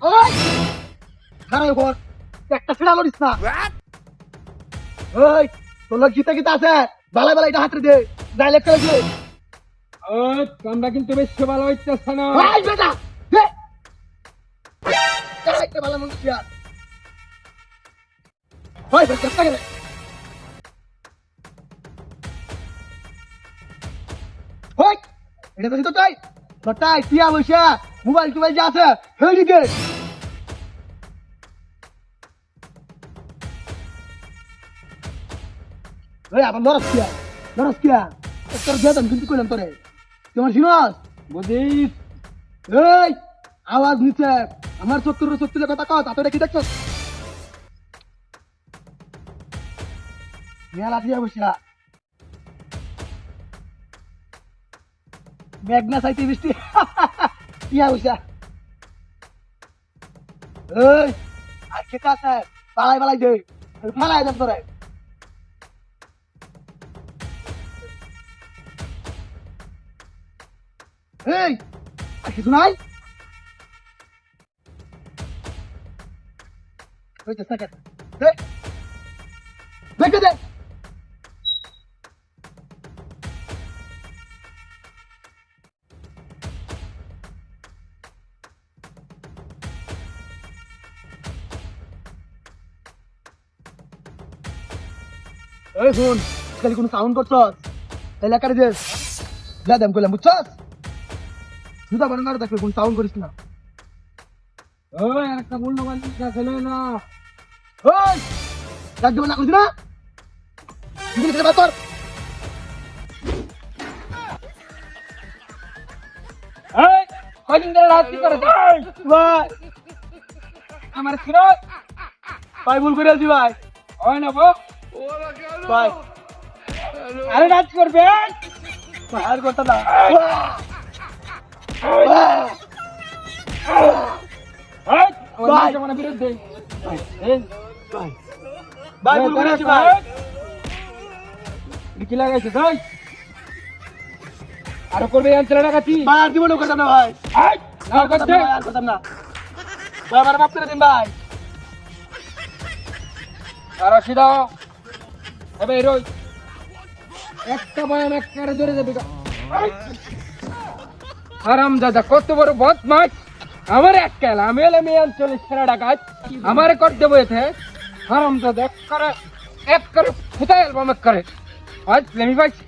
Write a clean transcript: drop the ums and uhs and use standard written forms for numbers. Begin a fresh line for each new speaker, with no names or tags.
ওই খারাপ কর একটা ছেড়া লড়িস না ওই তোর লোক জিতে গিতে আছে বালা বালা এটা হাতে দে ডাইলেক্ট করে দে
তোমরা কিন্তু বেশি ভালো হইতেছে না।
ওই বেটা দে একটা বালা মুন্সিয়া ওই বেটা চেষ্টা করে ওই এটা তো তাই তাই টিয়া বসে মোবাইল টোবাইল যা আছে হেই দিকে ওই আবার লড়স কিয়া তোর বেতন কিন্তু কইলাম তোরে তোমার সিনস
বুঝিস
এই আওয়াজ নিচে আমার সত্তরের কথা কও তাতে কি দেখছ মেলা দিয়া বসা মেঘনা সাইতে বৃষ্টি ইয়া বসা এই আর খেতে আছে বালাই দে ফালাই দেন তোরে এই আর কিছু নাই ওই চেষ্টা কর দেখে দে এই শুন খালি কোনো সাউন্ড করছস এলাকার যে যা দাম কইলাম বুঝছস সুদা বড় না দেখবে কোন সাউন্ড করিস না
ওই একটা মূল্য বানিয়ে ছেলে না
ওই ডাক দেব না কইছ না দিদি কে বাতর
এই কদিন ধরে রাত কি করে
ভাই
আমার ছিড়ো
ভাই ভুল করে আছি ভাই
হয় না বো
ভাই
আরে রাত করবে
ভাই আর করতে না
এই
ভাই।
ওই মানে বিরুদ্ধে এই
ভাই ভাই ভুল করে আছি ভাই
কি লাগাইছে ভাই আর করবে আনতে লাগাতি
ভাই আর জীবনে করতাম না ভাই
এই না করতে
আর করতাম না ভাই আমার মাফ করে দিন ভাই
আর সিধা এবে রই একটা বয়ান এক করে ধরে যাবে হারাম দাদা কত বড় বদমাশ আমার এক কেলা আমি এলাম এই অঞ্চলে সেরা ডাকাত আমারে কর দেবো এতে হারাম দাদা এক করে ফুটাই অ্যালবাম এক করে আজ প্রেমী পাইছি